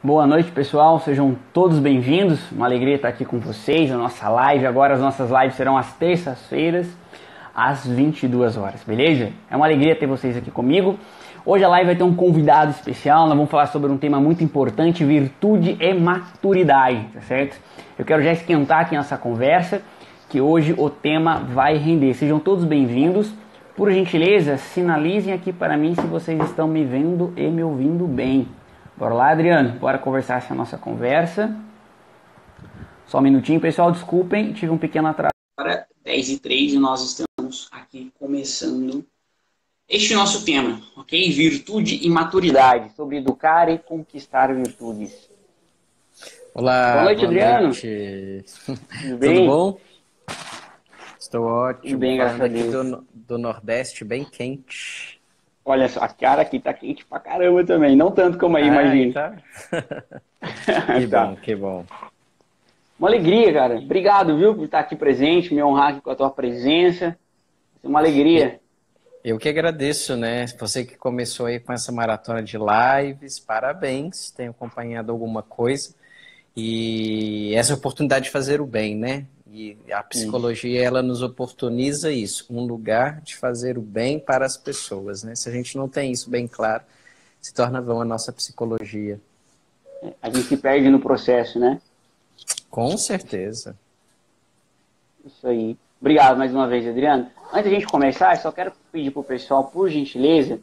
Boa noite, pessoal. Sejam todos bem-vindos. Uma alegria estar aqui com vocês. A nossa live, agora as nossas lives serão às terças-feiras, às 22 horas, beleza? É uma alegria ter vocês aqui comigo. Hoje a live vai ter um convidado especial. Nós vamos falar sobre um tema muito importante, virtude e maturidade, tá certo? Eu quero já esquentar aqui nessa conversa, que hoje o tema vai render. Sejam todos bem-vindos. Por gentileza, sinalizem aqui para mim se vocês estão me vendo e me ouvindo bem. Bora lá, Adriano, bora conversar essa nossa conversa. Só um minutinho, pessoal, desculpem, tive um pequeno atraso. Agora, 10h03 e nós estamos aqui começando este nosso tema, ok? Virtude e maturidade, sobre educar e conquistar virtudes. Olá, boa noite, Adriano. Noite. Tudo bem? Tudo bom? Estou ótimo. Tudo bem, graças a Deus. Aqui do Nordeste, bem quente. Olha só, a cara aqui tá quente pra caramba também. Não tanto como aí, imagina. Tá? Que tá. bom, que bom. Uma alegria, cara. Obrigado, viu, por estar aqui presente, me honrar aqui com a tua presença. É uma alegria. Eu que agradeço, né? Você que começou aí com essa maratona de lives, parabéns. Tenho acompanhado alguma coisa. E essa oportunidade de fazer o bem, né? E a psicologia, ela nos oportuniza isso, um lugar de fazer o bem para as pessoas, né? Se a gente não tem isso bem claro, se torna vã a nossa psicologia. A gente se perde no processo, né? Com certeza. Isso aí. Obrigado mais uma vez, Adriano. Antes da gente começar, eu só quero pedir pro pessoal, por gentileza,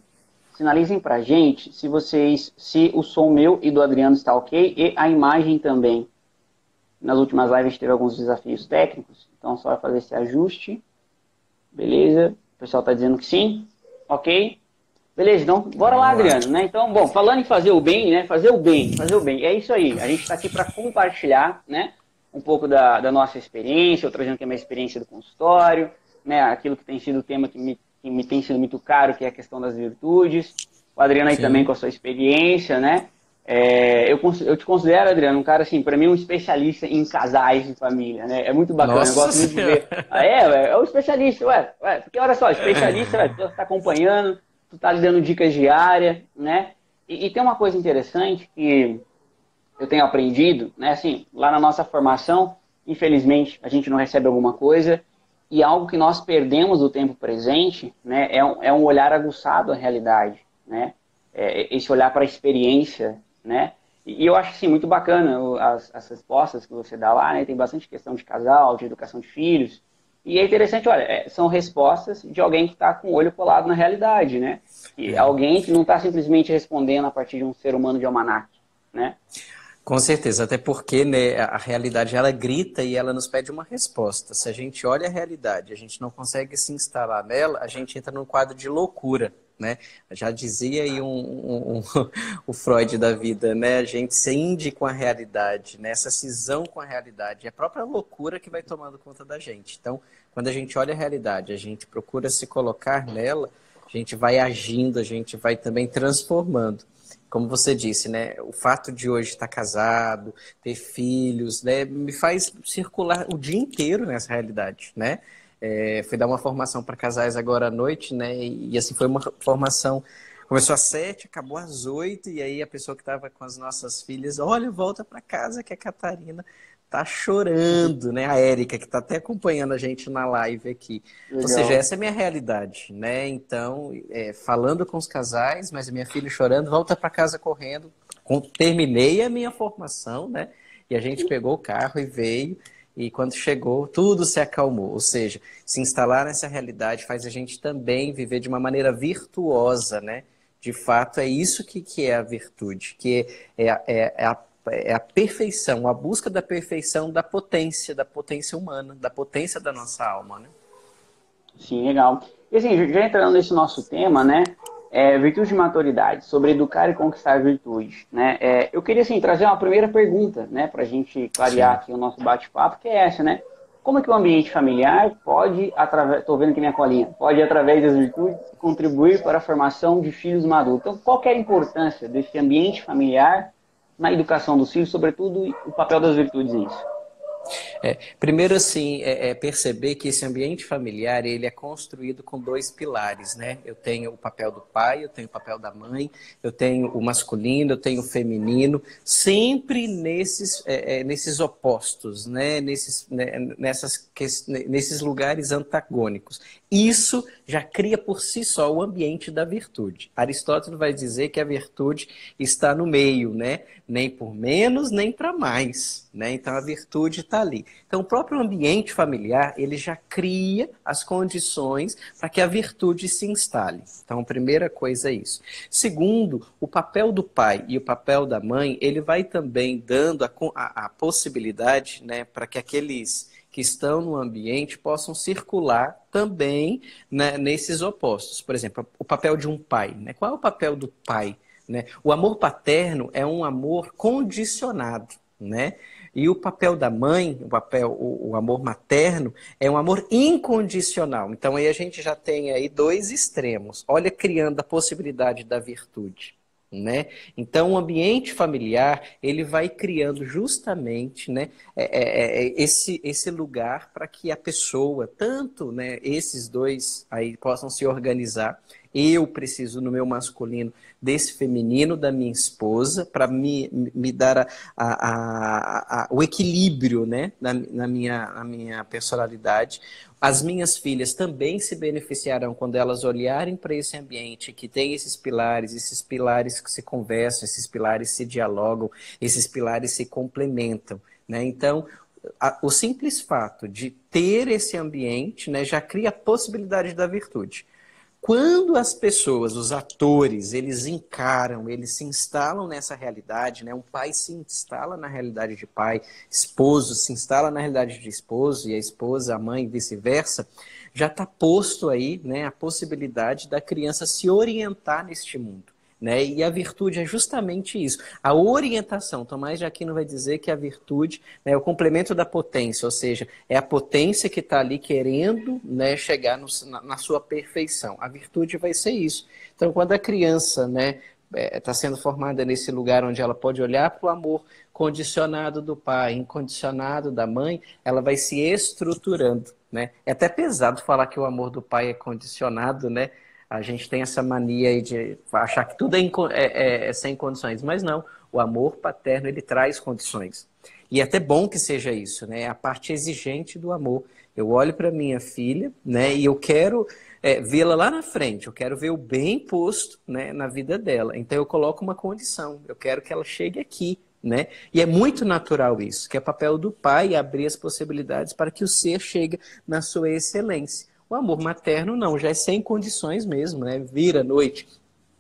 sinalizem pra gente se o som meu e do Adriano está ok e a imagem também. Nas últimas lives a gente teve alguns desafios técnicos, então só vai fazer esse ajuste. Beleza? O pessoal está dizendo que sim. Ok? Beleza, então bora lá, Adriano, né? Então, bom, falando em fazer o bem, né? Fazer o bem. É isso aí. A gente está aqui para compartilhar, né? Um pouco da nossa experiência, eu trazendo aqui a minha experiência do consultório, né? Aquilo que tem sido o tema que me tem sido muito caro, que é a questão das virtudes. O Adriano aí também com a sua experiência, né? Eu te considero, Adriano, um cara, assim, para mim, um especialista em casais de família, né? É muito bacana, Nossa, eu gosto muito de ver. É o especialista, porque olha só, especialista, tu tá acompanhando, tu tá lhe dando dicas diárias, né? E tem uma coisa interessante que eu tenho aprendido, né? Assim, lá na nossa formação, infelizmente, a gente não recebe alguma coisa, e algo que nós perdemos do tempo presente, né? É um olhar aguçado à realidade, né? Esse olhar para a experiência, né? E eu acho assim, muito bacana as respostas que você dá lá, né? Tem bastante questão de casal, de educação de filhos. E é interessante, olha, são respostas de alguém que está com o olho colado na realidade, né? E alguém que não está simplesmente respondendo a partir de um ser humano de almanaque, né? Com certeza, até porque, né, a realidade ela grita e ela nos pede uma resposta. Se a gente olha a realidade, a gente não consegue se instalar nela, a gente entra num quadro de loucura, né? Já dizia aí o Freud da vida, né? A gente cinde com a realidade, né? Essa cisão com a realidade, é a própria loucura que vai tomando conta da gente. Então, quando a gente olha a realidade, a gente procura se colocar nela, a gente vai agindo, a gente vai também transformando. Como você disse, né? O fato de hoje estar casado, ter filhos, né? Me faz circular o dia inteiro nessa realidade, né? Fui dar uma formação para casais agora à noite, né? E assim, foi uma formação... Começou às 7, acabou às 8, e aí a pessoa que estava com as nossas filhas, olha, volta para casa que a Catarina tá chorando, né? A Érica, que está até acompanhando a gente na live aqui. Legal. Ou seja, essa é a minha realidade, né? Então, falando com os casais, mas a minha filha chorando, volta para casa correndo. Terminei a minha formação, né? E a gente pegou o carro e veio, e quando chegou, tudo se acalmou. Ou seja, se instalar nessa realidade faz a gente também viver de uma maneira virtuosa, né? De fato, é isso que é a virtude, que é a perfeição, a busca da perfeição da potência humana, da potência da nossa alma, né? Sim, legal. E assim, já entrando nesse nosso tema, né? Virtude e maturidade, sobre educar e conquistar virtudes, né? Eu queria, assim, trazer uma primeira pergunta, né? Para a gente clarear aqui o nosso bate-papo, que é essa, né? Como é que o ambiente familiar pode, estou vendo aqui minha colinha, pode, através das virtudes, contribuir para a formação de filhos maduros? Então, qual que é a importância desse ambiente familiar na educação dos filhos, sobretudo o papel das virtudes nisso? Primeiro, assim, perceber que esse ambiente familiar, ele é construído com dois pilares, né? Eu tenho o papel do pai, eu tenho o papel da mãe, eu tenho o masculino, eu tenho o feminino, sempre nesses opostos, né? Nesses lugares antagônicos. Isso já cria por si só o ambiente da virtude. Aristóteles vai dizer que a virtude está no meio, né? Nem por menos, nem para mais, né? Então a virtude está ali. Então o próprio ambiente familiar, ele já cria as condições para que a virtude se instale. Então a primeira coisa é isso. Segundo, o papel do pai e o papel da mãe, ele vai também dando a possibilidade, né, para que aqueles que estão no ambiente possam circular também, né, nesses opostos. Por exemplo, o papel de um pai, né? Qual é o papel do pai? Né? O amor paterno é um amor condicionado, né? E o papel da mãe, o amor materno, é um amor incondicional. Então aí a gente já tem aí dois extremos. Olha, criando a possibilidade da virtude. Né? Então, o ambiente familiar, ele vai criando justamente, né, esse lugar para que a pessoa, tanto, né, esses dois aí possam se organizar. Eu preciso, no meu masculino, desse feminino da minha esposa para me dar o equilíbrio, né, na minha personalidade. As minhas filhas também se beneficiarão quando elas olharem para esse ambiente que tem esses pilares que se conversam, esses pilares se dialogam, esses pilares se complementam, né? Então, o simples fato de ter esse ambiente, né, já cria a possibilidade da virtude. Quando as pessoas, os atores, eles encaram, eles se instalam nessa realidade, né? Um pai se instala na realidade de pai, esposo se instala na realidade de esposo, e a esposa, a mãe, vice-versa, já está posto aí, né, a possibilidade da criança se orientar neste mundo. Né? E a virtude é justamente isso, a orientação. Tomás de Aquino vai dizer que a virtude, né, é o complemento da potência, ou seja, é a potência que está ali querendo, né, chegar na sua perfeição. A virtude vai ser isso. Então, quando a criança, né, está sendo formada nesse lugar onde ela pode olhar para o amor condicionado do pai, incondicionado da mãe, ela vai se estruturando. Né? É até pesado falar que o amor do pai é condicionado, né? A gente tem essa mania aí de achar que tudo é sem condições, mas não. O amor paterno, ele traz condições. E é até bom que seja isso, né? É a parte exigente do amor. Eu olho para minha filha, né? E eu quero vê-la lá na frente. Eu quero ver o bem posto, né, na vida dela. Então eu coloco uma condição. Eu quero que ela chegue aqui, né? E é muito natural isso, que é papel do pai abrir as possibilidades para que o ser chegue na sua excelência. O amor materno não, já é sem condições mesmo, né? Vira à noite,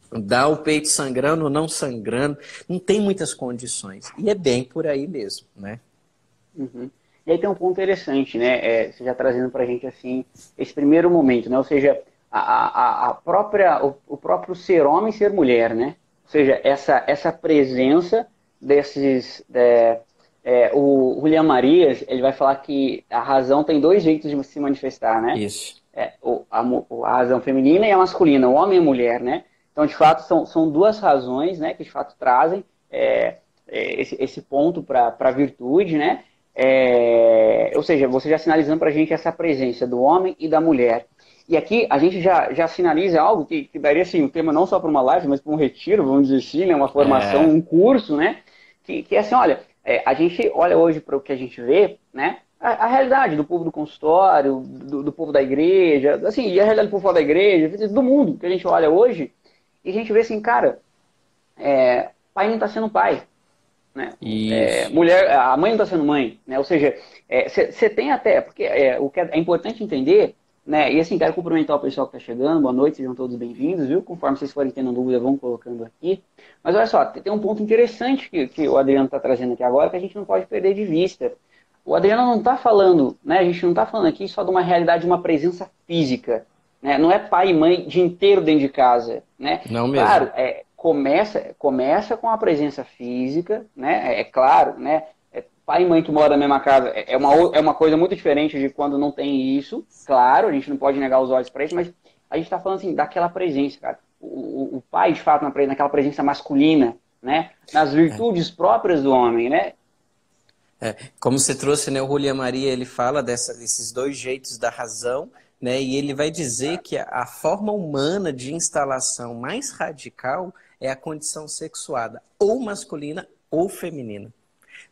dá o peito sangrando ou não sangrando, não tem muitas condições. E é bem por aí mesmo, né? Uhum. E aí tem um ponto interessante, né? Você já trazendo para a gente assim esse primeiro momento, né? Ou seja, o próprio ser homem, ser mulher, né? Ou seja, essa presença desses o Julián Marías, ele vai falar que a razão tem dois jeitos de se manifestar, né? Isso. A razão feminina e a masculina, o homem e a mulher, né? Então, de fato, são duas razões, né, que de fato trazem esse ponto para a virtude, né? Ou seja, você já sinalizando para a gente essa presença do homem e da mulher. E aqui a gente já sinaliza algo que daria assim, um tema não só para uma live, mas para um retiro, vamos dizer assim, né, uma formação, um curso, né? Que é assim, olha, a gente olha hoje para o que a gente vê, né? A realidade do povo do consultório, do povo da igreja, assim, e a realidade do povo fora da igreja, do mundo que a gente olha hoje, e a gente vê assim, cara, pai não está sendo pai, né? A mãe não está sendo mãe, né? Ou seja, você tem até, porque o que é importante entender, né? E assim, quero cumprimentar o pessoal que está chegando, boa noite, sejam todos bem-vindos, viu? Conforme vocês forem tendo dúvida, vão colocando aqui. Mas olha só, tem um ponto interessante que o Adriano está trazendo aqui agora, que a gente não pode perder de vista. O Adriano não está falando, né? A gente não está falando aqui só de uma realidade, de uma presença física, né? Não é pai e mãe dia inteiro dentro de casa, né? Não mesmo. Claro, começa com a presença física, né? Claro, né? Pai e mãe que moram na mesma casa é uma coisa muito diferente de quando não tem isso. Claro, a gente não pode negar os olhos para isso, mas a gente está falando assim daquela presença, cara. O pai, de fato, naquela presença masculina, né? Nas virtudes próprias do homem, né? Como você trouxe, né, o Julián Maria, ele fala desses dois jeitos da razão, né, e ele vai dizer que a forma humana de instalação mais radical é a condição sexuada, ou masculina ou feminina.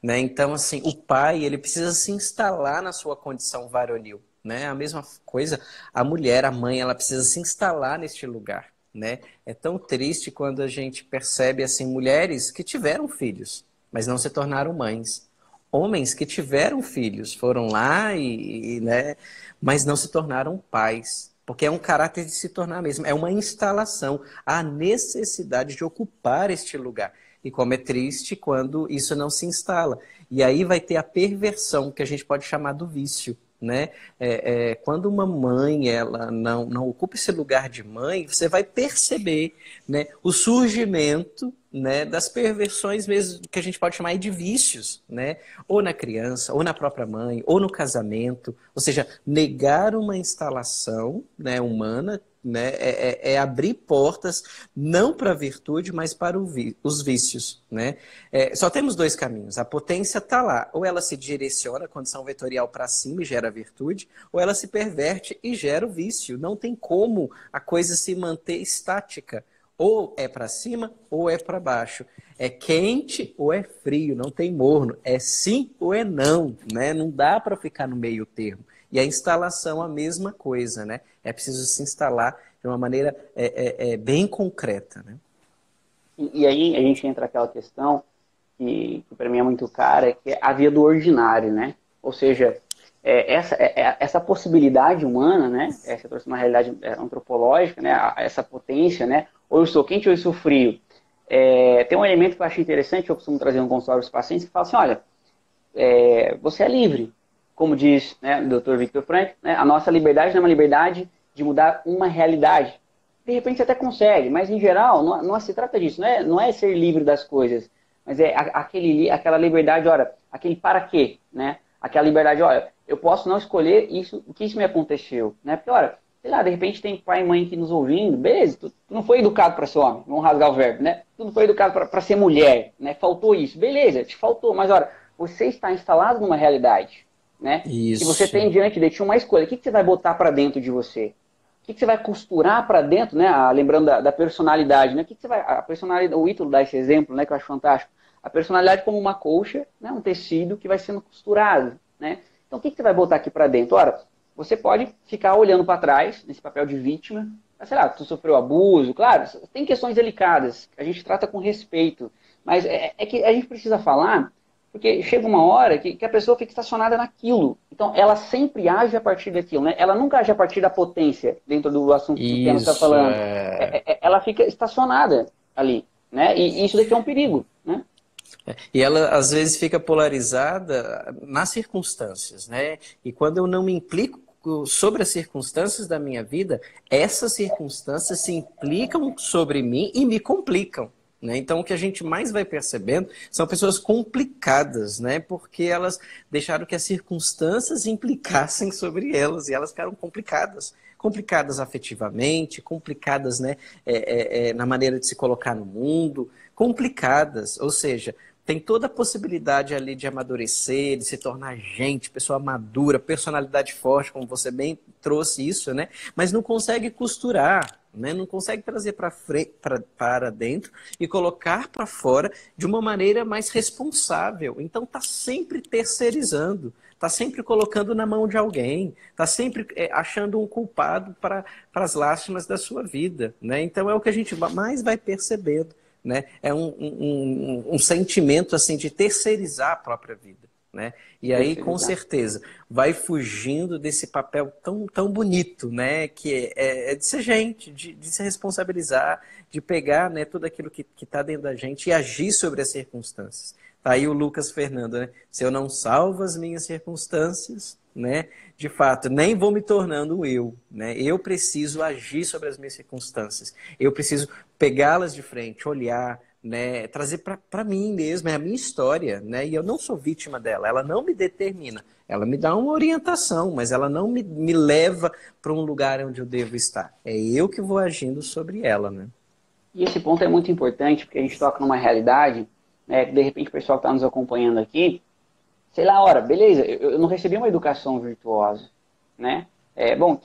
Né? Então, assim, o pai, ele precisa se instalar na sua condição varonil, né? A mesma coisa, a mulher, a mãe, ela precisa se instalar neste lugar, né? É tão triste quando a gente percebe, assim, mulheres que tiveram filhos, mas não se tornaram mães. Homens que tiveram filhos, foram lá né, mas não se tornaram pais. Porque é um caráter de se tornar mesmo, é uma instalação, a necessidade de ocupar este lugar. E como é triste quando isso não se instala. E aí vai ter a perversão, que a gente pode chamar do vício. Né? Quando uma mãe ela não ocupa esse lugar de mãe, você vai perceber, né, o surgimento, né, das perversões mesmo, que a gente pode chamar de vícios, né? Ou na criança, ou na própria mãe, ou no casamento. Ou seja, negar uma instalação, né, humana, né, abrir portas não para a virtude, mas para os vícios. Né? Só temos dois caminhos. A potência está lá. Ou ela se direciona, a condição vetorial para cima e gera virtude, ou ela se perverte e gera o vício. Não tem como a coisa se manter estática. Ou é para cima ou é para baixo. É quente ou é frio, não tem morno. É sim ou é não. Né? Não dá para ficar no meio termo. E a instalação, a mesma coisa, né? É preciso se instalar de uma maneira bem concreta, né? E aí a gente entra naquela questão que para mim é muito cara, que é a via do ordinário, né? Ou seja, essa possibilidade humana, né? Essa trouxe uma realidade antropológica, né? Essa potência, né? Ou eu sou quente ou eu sou frio. Tem um elemento que eu acho interessante, eu costumo trazer um consultório para os pacientes, que fala assim, olha, você é livre. Como diz, né, o Dr. Viktor Frankl, né, a nossa liberdade não é uma liberdade de mudar uma realidade. De repente você até consegue, mas em geral não se trata disso. Não é ser livre das coisas, mas é aquela liberdade, olha, aquele para quê, né? Aquela liberdade, olha, eu posso não escolher isso, o que isso me aconteceu, né? Porque, olha, sei lá, de repente tem pai e mãe aqui nos ouvindo, beleza, tu não foi educado para ser homem, vamos rasgar o verbo, né? Tu não foi educado para ser mulher, né? Faltou isso, beleza, te faltou, mas olha, você está instalado numa realidade. Né? E você tem diante de ti uma escolha. O que você vai botar para dentro de você? O que você vai costurar para dentro, né? Lembrando da personalidade, né? O que você vai? A personalidade, o Ítalo dá esse exemplo, né? Que eu acho fantástico. A personalidade como uma colcha, né? Um tecido que vai sendo costurado, né? Então o que você vai botar aqui para dentro? Ora, você pode ficar olhando para trás nesse papel de vítima. Sei lá, tu sofreu abuso, claro. Tem questões delicadas que a gente trata com respeito, mas é que a gente precisa falar. Porque chega uma hora que a pessoa fica estacionada naquilo. Então, ela sempre age a partir daquilo, né? Ela nunca age a partida potência, dentro do assunto que o Tiano está falando. Ela fica estacionada ali, né? E isso daqui é um perigo, né? E ela, às vezes, fica polarizada nas circunstâncias, né? E quando eu não me implico sobre as circunstâncias da minha vida, essas circunstâncias se implicam sobre mim e me complicam. Né? Então, o que a gente mais vai percebendo são pessoas complicadas, né? Porque elas deixaram que as circunstâncias implicassem sobre elas e elas ficaram complicadas. Complicadas afetivamente, complicadas, né? Na maneira de se colocar no mundo, complicadas, ou seja, tem toda a possibilidade ali de amadurecer, de se tornar gente, pessoa madura, personalidade forte, como você bem trouxe isso, né? Mas não consegue costurar. Né? Não consegue trazer para dentro e colocar para fora de uma maneira mais responsável. Então está sempre terceirizando, está sempre colocando na mão de alguém, está sempre achando um culpado para as lástimas da sua vida. Né? Então é o que a gente mais vai percebendo. Né? É um sentimento assim de terceirizar a própria vida. Né? E aí, com certeza, vai fugindo desse papel tão bonito, né? Que é de ser gente, de se responsabilizar, de pegar, né, tudo aquilo que está dentro da gente e agir sobre as circunstâncias. Tá aí o Lucas Fernando, né? Se eu não salvo as minhas circunstâncias, né, de fato, nem vou me tornando eu. Né? Eu preciso agir sobre as minhas circunstâncias. Eu preciso pegá-las de frente, olhar, né, trazer para mim mesmo, é a minha história, né, e eu não sou vítima dela, ela não me determina, ela me dá uma orientação, mas ela não me leva para um lugar onde eu devo estar, é eu que vou agindo sobre ela, né. E esse ponto é muito importante, porque a gente toca numa realidade, né, que de repente o pessoal que está nos acompanhando aqui, sei lá, ora, beleza, eu não recebi uma educação virtuosa, né? Bom,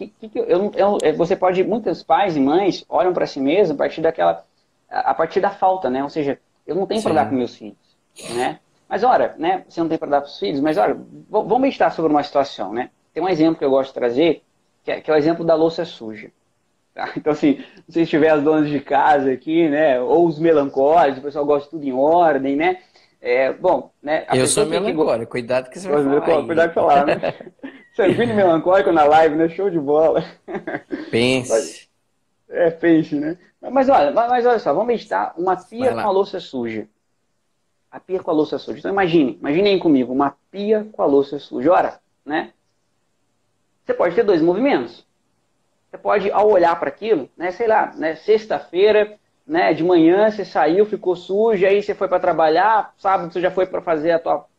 você pode, muitos pais e mães olham para si mesmos a partir da falta, né? Ou seja, eu não tenho para dar para Sim. meus filhos, né? Mas ora, né? Você não tem para dar para os filhos, mas ora, vamos meditar sobre uma situação, né? Tem um exemplo que eu gosto de trazer, que é o exemplo da louça suja. Tá? Então, assim, não sei se tiver as donas de casa aqui, né? Ou os melancólicos, o pessoal gosta de tudo em ordem, né? Bom, né? A Eu sou pessoa que melancólico, cuidado que você vai gosta de falar cuidado aí. com falar, né? Sanguíneo e melancólico na live, né? Show de bola. Pense. Peixe, né? Mas olha só, vamos meditar uma pia Vai com a lá. louça suja. A pia com a louça suja. Então imagine aí comigo, uma pia com a louça suja. Ora, né? Você pode ter dois movimentos. Você pode, ao olhar para aquilo, né, sei lá, né, sexta-feira, né, de manhã você saiu, ficou sujo, aí você foi para trabalhar, sábado você já foi para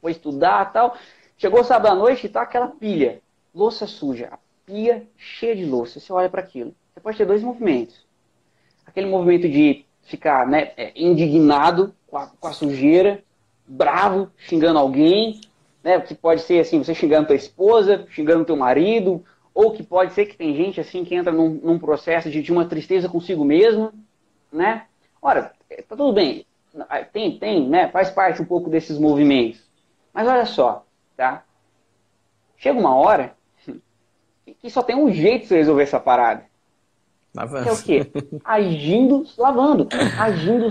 foi estudar, tal. Chegou sábado à noite e tá aquela pilha, louça suja, a pia cheia de louça. Você olha para aquilo. Você pode ter dois movimentos. Aquele movimento de ficar, né, indignado com a sujeira, bravo, xingando alguém, né, que pode ser assim, você xingando tua esposa, xingando teu marido, ou que pode ser que tem gente assim que entra num processo de uma tristeza consigo mesmo, né? Ora, tá tudo bem, tem, né, faz parte um pouco desses movimentos. Mas olha só, tá? Chega uma hora que só tem um jeito de você resolver essa parada. Que é o Lavando. quê? Agindo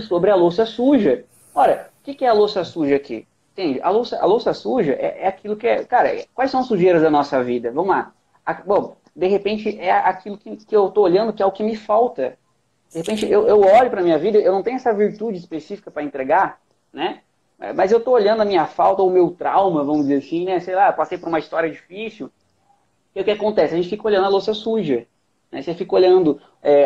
sobre a louça suja. Ora, o que é a louça suja aqui? Entende? A louça suja é aquilo que é. Cara, quais são as sujeiras da nossa vida? Vamos lá. Bom, de repente é aquilo que eu estou olhando que é o que me falta. De repente eu olho para a minha vida, eu não tenho essa virtude específica para entregar, né? Mas eu estou olhando a minha falta, o meu trauma, vamos dizer assim, né? Sei lá, passei por uma história difícil. E o que acontece? A gente fica olhando a louça suja. Né? Você fica olhando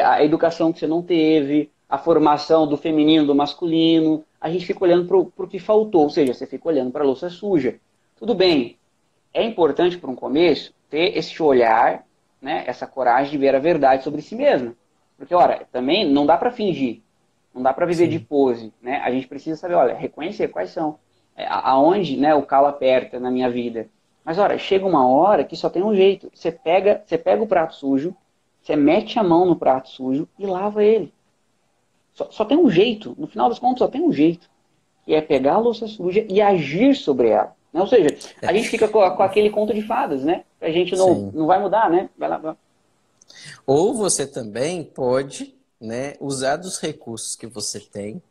a educação que você não teve, a formação do feminino, do masculino. A gente fica olhando para o que faltou, ou seja, você fica olhando para a louça suja. Tudo bem, é importante para um começo ter esse olhar, né, essa coragem de ver a verdade sobre si mesmo. Porque, olha, também não dá para fingir, não dá para viver de Sim. pose. Né? A gente precisa saber, olha, reconhecer quais são, aonde, né, o calo aperta na minha vida. Mas, olha, chega uma hora que só tem um jeito. Você pega o prato sujo, você mete a mão no prato sujo e lava ele. Só tem um jeito. No final das contas, só tem um jeito. Que é pegar a louça suja e agir sobre ela. Né? Ou seja, a gente fica com aquele conto de fadas, né? A gente Sim. não vai mudar, né? Vai lá. Ou você também pode, né, usar dos recursos que você tem,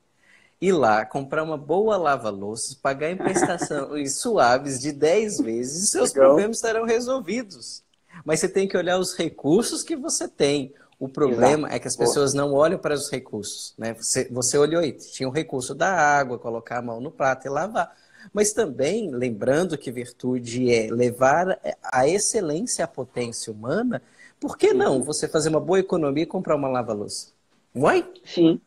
ir lá, comprar uma boa lava-louças, pagar em prestações suaves de 10 vezes e seus Legal. problemas estarão resolvidos. Mas você tem que olhar os recursos que você tem. O Exato. problema é que as Boa. pessoas não olham para os recursos, né? Você olhou aí, tinha o recurso da água, colocar a mão no prato e lavar. Mas também, lembrando que virtude é levar a excelência à potência humana, por que não Uhum. você fazer uma boa economia e comprar uma lava-louça? Uai? Sim,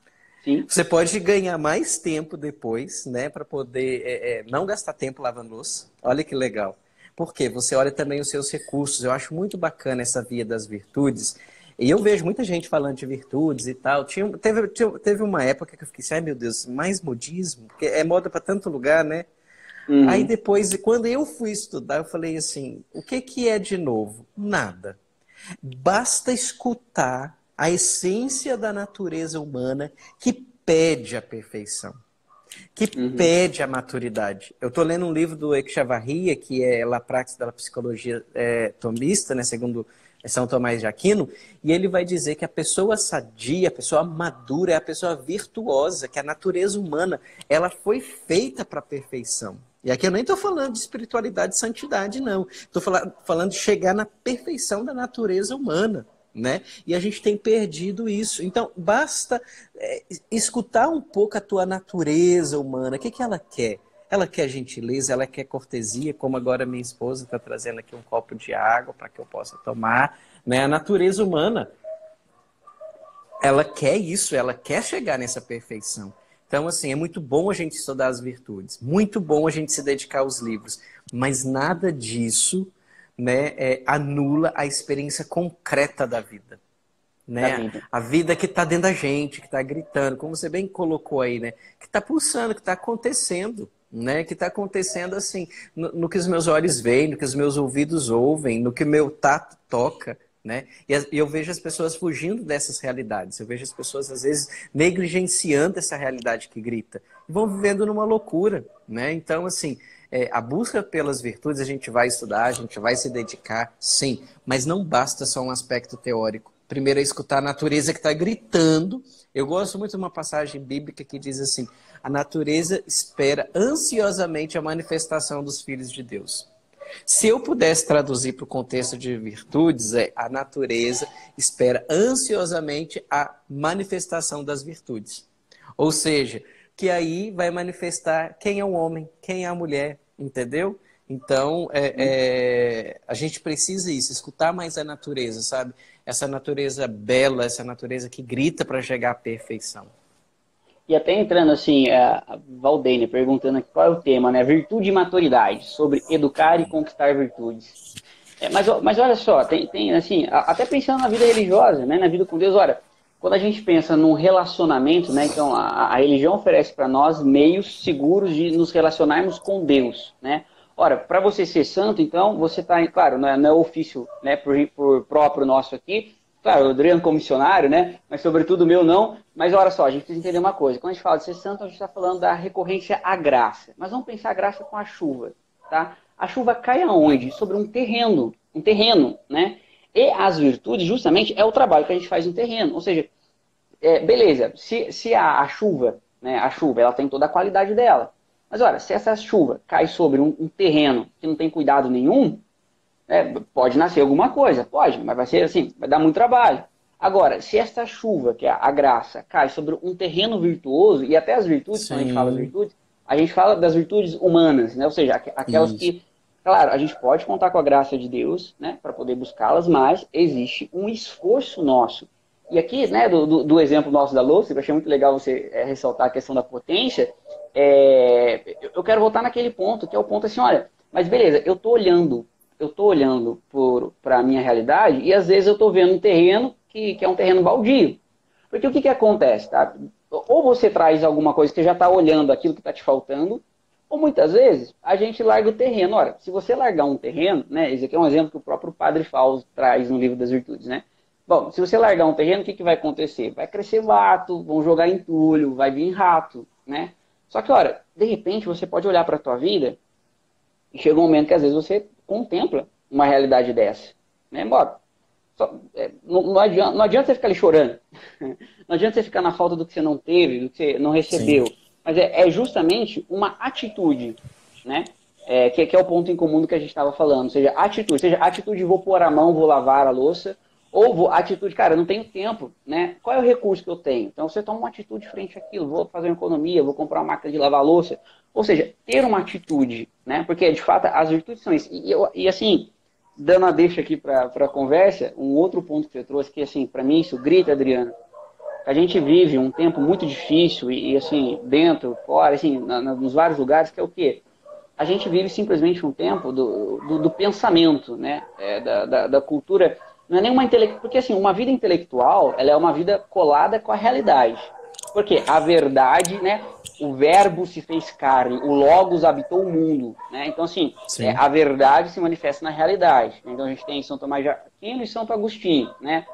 sim. Você pode ganhar mais tempo depois, né, para poder não gastar tempo lavando louça. Olha que legal. Porque você olha também os seus recursos. Eu acho muito bacana essa via das virtudes. E eu vejo muita gente falando de virtudes e tal. Teve uma época que eu fiquei assim, ai meu Deus, mais modismo, porque é moda para tanto lugar, né? Aí Uhum. depois, quando eu fui estudar, eu falei assim, o que que é de novo? Nada. Basta escutar a essência da natureza humana que pede a perfeição, que Uhum. pede a maturidade. Eu estou lendo um livro do Echevarria, que é La Praxis da Psicologia Tomista, né, segundo São Tomás de Aquino, e ele vai dizer que a pessoa sadia, a pessoa madura, é a pessoa virtuosa, que a natureza humana ela foi feita para a perfeição. E aqui eu nem estou falando de espiritualidade e santidade, não. Estou falando de chegar na perfeição da natureza humana. Né? E a gente tem perdido isso. Então, basta escutar um pouco a tua natureza humana. O que que ela quer? Ela quer gentileza, ela quer cortesia, como agora minha esposa está trazendo aqui um copo de água para que eu possa tomar. Né? A natureza humana, ela quer isso, ela quer chegar nessa perfeição. Então, assim, é muito bom a gente estudar as virtudes, muito bom a gente se dedicar aos livros, mas nada disso, né, anula a experiência concreta da vida. Da Né? vida. A vida que está dentro da gente, que está gritando, como você bem colocou aí, né? Que está pulsando, que está acontecendo. né? Que está acontecendo assim, no que os meus olhos veem, no que os meus ouvidos ouvem, no que o meu tato toca, né? E eu vejo as pessoas fugindo dessas realidades. Eu vejo as pessoas, às vezes, negligenciando essa realidade que grita. E vão vivendo numa loucura, né? Então, assim, a busca pelas virtudes, a gente vai estudar, a gente vai se dedicar, sim. Mas não basta só um aspecto teórico. Primeiro é escutar a natureza que está gritando. Eu gosto muito de uma passagem bíblica que diz assim: a natureza espera ansiosamente a manifestação dos filhos de Deus. Se eu pudesse traduzir para o contexto de virtudes, a natureza espera ansiosamente a manifestação das virtudes. Ou seja, que aí vai manifestar quem é o homem, quem é a mulher, entendeu? Então, a gente precisa isso, escutar mais a natureza, sabe? Essa natureza bela, essa natureza que grita para chegar à perfeição. E até entrando assim, a Valdênia perguntando aqui qual é o tema, né? Virtude e maturidade, sobre educar e conquistar virtudes. Mas olha só, tem assim, até pensando na vida religiosa, né? Na vida com Deus, olha, quando a gente pensa num relacionamento, né? Então a religião oferece para nós meios seguros de nos relacionarmos com Deus, né? Ora, para você ser santo, então, você está, claro, não é ofício, né, por próprio nosso aqui. Claro, o Adriano como missionário, né? Mas sobretudo o meu não. Mas olha só, a gente precisa entender uma coisa. Quando a gente fala de ser santo, a gente está falando da recorrência à graça. Mas vamos pensar a graça com a chuva, tá? A chuva cai aonde? Sobre um terreno, né? E as virtudes, justamente, é o trabalho que a gente faz no terreno. Ou seja, beleza, se a chuva, né? A chuva, ela tem toda a qualidade dela. Mas olha, se essa chuva cai sobre um terreno que não tem cuidado nenhum, pode nascer alguma coisa, pode, mas vai ser assim, vai dar muito trabalho. Agora, se esta chuva, que é a graça, cai sobre um terreno virtuoso, e até as virtudes, quando a gente fala das Sim, virtudes, a gente fala das virtudes humanas, né? Ou seja, aquelas isso. que, claro, a gente pode contar com a graça de Deus, né, para poder buscá-las, mas existe um esforço nosso. E aqui, né, do exemplo nosso da louça, eu achei muito legal você ressaltar a questão da potência, eu quero voltar naquele ponto, que é o ponto assim, olha, mas beleza, eu estou olhando para a minha realidade e às vezes eu estou vendo um terreno que é um terreno baldio. Porque o que acontece? Tá? Ou você traz alguma coisa que você já está olhando aquilo que está te faltando, ou muitas vezes a gente larga o terreno. Ora, se você largar um terreno, né, esse aqui é um exemplo que o próprio Padre Fausto traz no livro das Virtudes, né? Bom, se você largar um terreno, o que vai acontecer? Vai crescer mato, vão jogar entulho, vai vir rato, né? Só que, olha, de repente você pode olhar para a tua vida e chega um momento que às vezes você contempla uma realidade dessa. Né? Bora, não adianta você ficar ali chorando. Não adianta você ficar na falta do que você não teve, do que você não Sim. recebeu. Mas é justamente uma atitude, né? Que é o ponto em comum do que a gente estava falando. Seja atitude de vou pôr a mão, vou lavar a louça, ou atitude, cara, eu não tenho tempo, né? Qual é o recurso que eu tenho? Então você toma uma atitude frente àquilo, vou fazer uma economia, vou comprar uma máquina de lavar louça. Ou seja, ter uma atitude, né? Porque de fato as virtudes são isso. E assim, dando a deixa aqui para a conversa, um outro ponto que você trouxe, que assim, para mim isso grita, Adriano, a gente vive um tempo muito difícil e assim, dentro, fora, assim, nos vários lugares, que é o quê? A gente vive simplesmente um tempo do pensamento, né? Da cultura. Não é nenhuma porque assim, uma vida intelectual, ela é uma vida colada com a realidade. Porque a verdade, né? O verbo se fez carne, o logos habitou o mundo, né? Então assim, Sim. a verdade se manifesta na realidade. Então a gente tem São Tomás de Aquino e Santo Agostinho, né?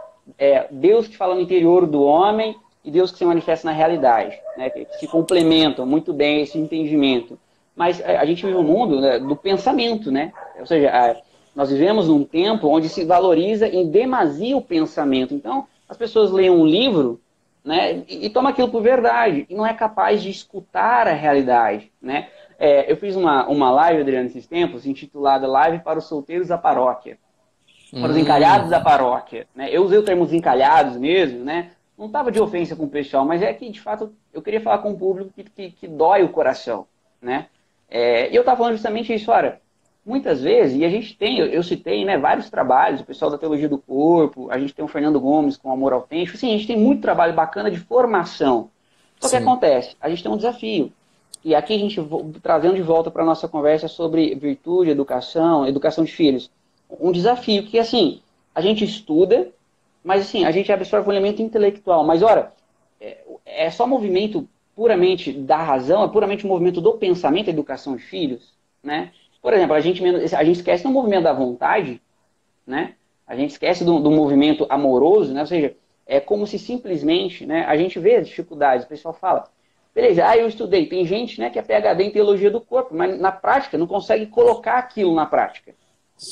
Deus que fala no interior do homem e Deus que se manifesta na realidade, né? Que se complementam muito bem esse entendimento. Mas a gente vive um mundo, né, do pensamento, né? Ou seja, nós vivemos num tempo onde se valoriza em demasia o pensamento. Então, as pessoas leem um livro, né, e tomam aquilo por verdade, e não é capaz de escutar a realidade, né? Eu fiz uma live, Adriano, esses tempos, intitulada Live para os Solteiros da Paróquia, para os encalhados da paróquia, né? Eu usei o termo encalhados mesmo, né? Não estava de ofensa com o pessoal, mas é que, de fato, eu queria falar com um público que dói o coração, né? E eu estava falando justamente isso, olha, muitas vezes, e a gente tem, eu citei, né, vários trabalhos, o pessoal da Teologia do Corpo, a gente tem o Fernando Gomes com Amor Autêntico, assim, a gente tem muito trabalho bacana de formação. Só que Sim. acontece, a gente tem um desafio. E aqui a gente, trazendo de volta para a nossa conversa sobre virtude, educação de filhos, um desafio que, assim, a gente estuda, mas, assim, a gente absorve um elemento intelectual. Mas, ora, é só movimento puramente da razão, é puramente um movimento do pensamento, a educação de filhos, né? Por exemplo, a gente esquece do movimento da vontade, né? A gente esquece do movimento amoroso, né? Ou seja, é como se simplesmente, né? A gente vê as dificuldades, o pessoal fala, beleza, eu estudei. Tem gente, né, que é PhD em teologia do corpo, mas na prática não consegue colocar aquilo na prática.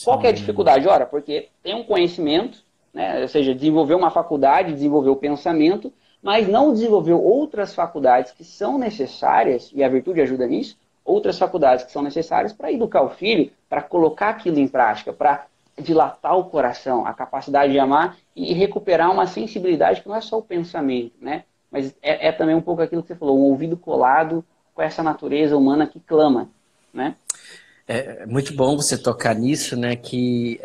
Qual que é a Sim. dificuldade? Ora, porque tem um conhecimento, né? Ou seja, desenvolveu uma faculdade, desenvolveu o pensamento, mas não desenvolveu outras faculdades que são necessárias, e a virtude ajuda nisso, outras faculdades que são necessárias para educar o filho, para colocar aquilo em prática, para dilatar o coração, a capacidade de amar e recuperar uma sensibilidade que não é só o pensamento, né? Mas é também um pouco aquilo que você falou, um ouvido colado com essa natureza humana que clama, né? É muito bom você tocar nisso, né? Que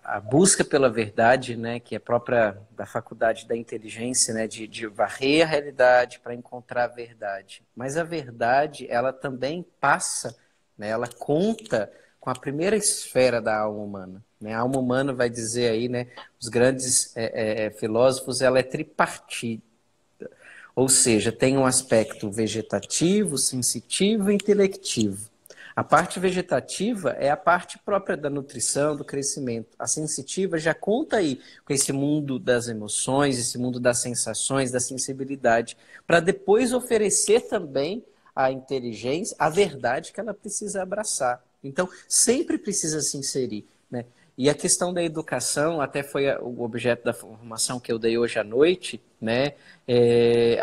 a busca pela verdade, né? Que é própria da faculdade da inteligência, né? De varrer a realidade para encontrar a verdade. Mas a verdade, ela também passa, né? Ela conta com a primeira esfera da alma humana. Né? A alma humana vai dizer aí, né? Os grandes filósofos, ela é tripartite. Ou seja, tem um aspecto vegetativo, sensitivo e intelectivo. A parte vegetativa é a parte própria da nutrição, do crescimento. A sensitiva já conta aí com esse mundo das emoções, esse mundo das sensações, da sensibilidade, para depois oferecer também à inteligência a verdade que ela precisa abraçar. Então, sempre precisa se inserir, né? E a questão da educação, até foi o objeto da formação que eu dei hoje à noite, né?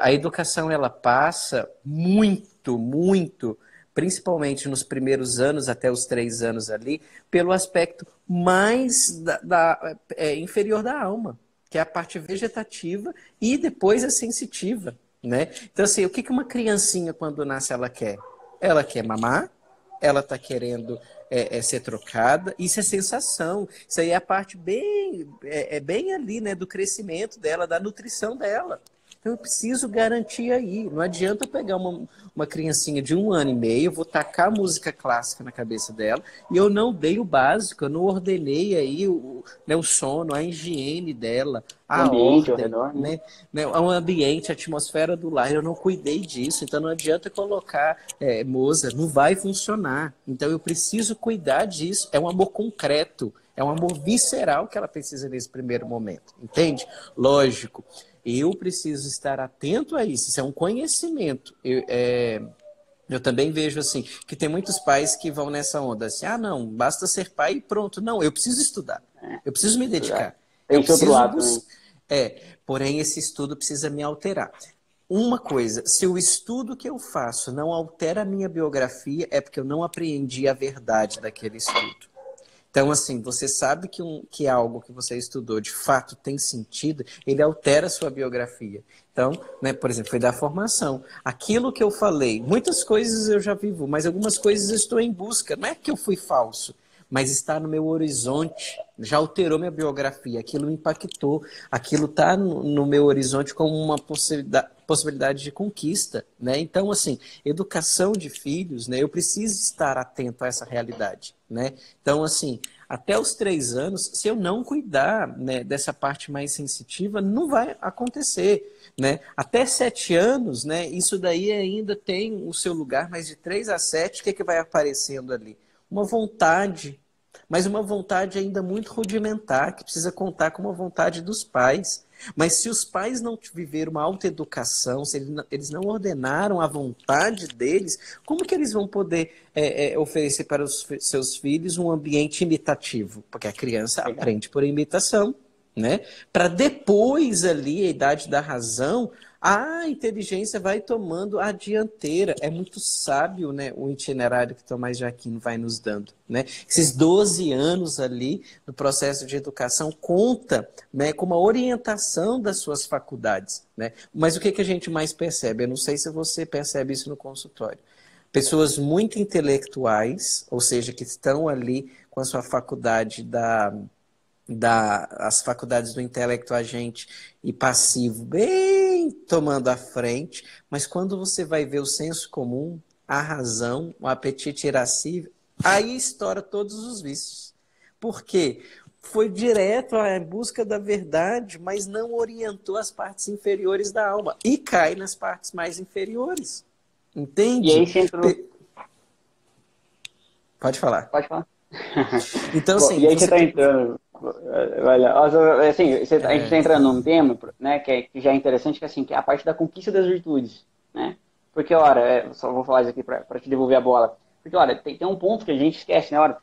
A educação, ela passa muito, principalmente nos primeiros anos, até os 3 anos ali, pelo aspecto mais inferior da alma, que é a parte vegetativa e depois a sensitiva, né? Então, assim, o que uma criancinha, quando nasce, ela quer? Ela quer mamar, ela está querendo ser trocada, isso é sensação, isso aí é a parte bem ali, né, do crescimento dela, da nutrição dela. Então eu preciso garantir aí. Não adianta eu pegar uma criancinha de 1 ano e meio, eu vou tacar música clássica na cabeça dela e eu não dei o básico, eu não ordenei aí né, o sono, a higiene dela, O a ambiente ao ordem, redor, né? né, o ambiente, a atmosfera do lar. Eu não cuidei disso, então não adianta colocar Mozart, não vai funcionar. Então eu preciso cuidar disso. É um amor concreto, é um amor visceral que ela precisa nesse primeiro momento, entende? Lógico. Eu preciso estar atento a isso. Isso é um conhecimento. Eu também vejo assim que tem muitos pais que vão nessa onda assim, não, basta ser pai e pronto. Não, eu preciso estudar. Eu preciso me dedicar. Tem Eu esse outro preciso lado também. buscar. Porém, esse estudo precisa me alterar. Uma coisa, se o estudo que eu faço não altera a minha biografia, é porque eu não apreendi a verdade daquele estudo. Então, assim, você sabe que algo que você estudou de fato tem sentido, ele altera a sua biografia. Então, né, por exemplo, foi da formação. Aquilo que eu falei, muitas coisas eu já vivo, mas algumas coisas eu estou em busca. Não é que eu fui falso, mas está no meu horizonte, já alterou minha biografia, aquilo me impactou, aquilo está no meu horizonte como uma possibilidade de conquista, né? Então, assim, educação de filhos, né? Eu preciso estar atento a essa realidade, né? Então, assim, até os 3 anos, se eu não cuidar, né, dessa parte mais sensitiva, não vai acontecer, né? Até 7 anos, né? Isso daí ainda tem o seu lugar, mas de 3 a 7, o que vai aparecendo ali? Uma vontade, mas uma vontade ainda muito rudimentar, que precisa contar com uma vontade dos pais. Mas se os pais não viveram uma autoeducação, se eles não ordenaram a vontade deles, como que eles vão poder oferecer para os seus filhos um ambiente imitativo? Porque a criança Legal. aprende por imitação, né? Para depois ali, a idade da razão, a inteligência vai tomando a dianteira. É muito sábio, né, o itinerário que Tomás de Aquino vai nos dando, né? Esses 12 anos ali do processo de educação conta, né, com uma orientação das suas faculdades, né? Mas o que a gente mais percebe? Eu não sei se você percebe isso no consultório. Pessoas muito intelectuais, ou seja, que estão ali com a sua faculdade as faculdades do intelecto agente e passivo bem tomando a frente, mas quando você vai ver o senso comum, a razão, o apetite irascível, aí estoura todos os vícios. Por quê? foi direto à busca da verdade, mas não orientou as partes inferiores da alma. E cai nas partes mais inferiores. E Entende? aí você entrou... Pode falar. Pode falar. Então, Bom, assim, e aí você você... está entrando, olha, assim, a gente está entrando num tema, né, que já é interessante, que, assim, que é a parte da conquista das virtudes, né? Porque, ora, só vou falar isso aqui para te devolver a bola. Porque, olha, tem um ponto que a gente esquece, né? Ora,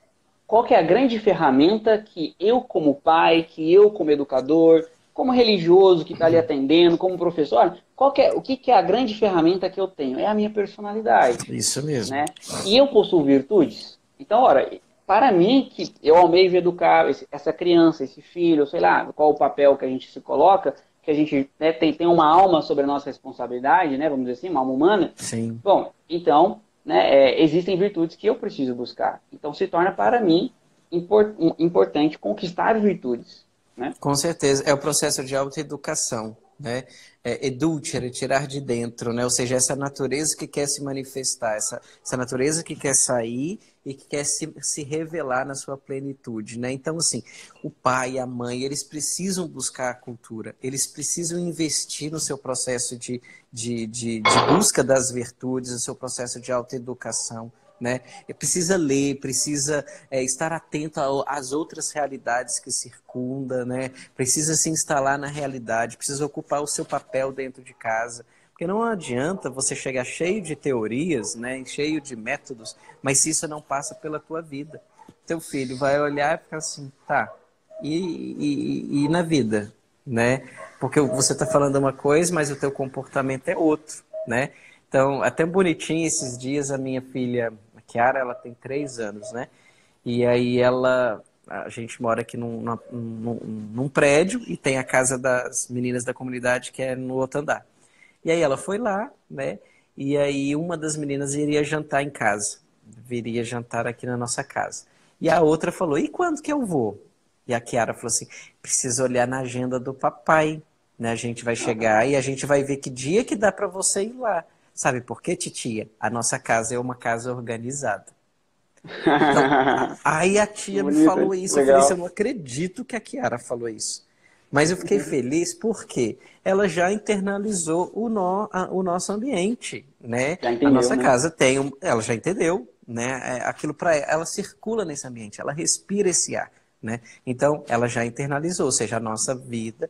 qual que é a grande ferramenta que eu como pai, que eu como educador, como religioso que está ali atendendo, como professor, olha, o que que é a grande ferramenta que eu tenho? É a minha personalidade, Isso mesmo. né? E eu possuo virtudes. Então, ora, para mim, que eu almejo educar essa criança, esse filho, sei lá, qual o papel que a gente se coloca, que a gente, né, tem uma alma sobre a nossa responsabilidade, né, vamos dizer assim, uma alma humana. Sim. Bom, então, né, existem virtudes que eu preciso buscar. Então, se torna para mim importante conquistar virtudes, né? Com certeza, é o processo de autoeducação, né? Edulcere, tirar de dentro, né? Ou seja, essa natureza que quer se manifestar, essa natureza que quer sair e que quer se revelar na sua plenitude, né? Então, assim, o pai e a mãe, eles precisam buscar a cultura, eles precisam investir no seu processo de busca das virtudes, no seu processo de autoeducação, né? Precisa ler, precisa estar atento às outras realidades que circundam, né? Precisa se instalar na realidade, precisa ocupar o seu papel dentro de casa. Porque não adianta você chegar cheio de teorias, né? Cheio de métodos, mas se isso não passa pela tua vida. Teu filho vai olhar e ficar assim, tá, e na vida, né? Porque você está falando uma coisa, mas o teu comportamento é outro, né? Então, até bonitinho esses dias a minha filha, a Kiara, ela tem 3 anos, né? E aí a gente mora aqui num prédio e tem a casa das meninas da comunidade que é no outro andar. E aí ela foi lá, né? E aí uma das meninas iria jantar em casa, viria jantar aqui na nossa casa. E a outra falou, e quando que eu vou? E a Kiara falou assim, precisa olhar na agenda do papai, né? A gente vai chegar e a gente vai ver que dia que dá para você ir lá. Sabe por quê, titia? A nossa casa é uma casa organizada. Então, aí a tia me Bonito, falou hein? isso, eu falei assim, eu Legal. não acredito que a Kiara falou isso. Mas eu fiquei feliz porque ela já internalizou o nosso ambiente, né? Já A entendeu, nossa né? casa ela já entendeu, né? Aquilo para ela circula nesse ambiente, ela respira esse ar, né? Então, ela já internalizou, ou seja, a nossa vida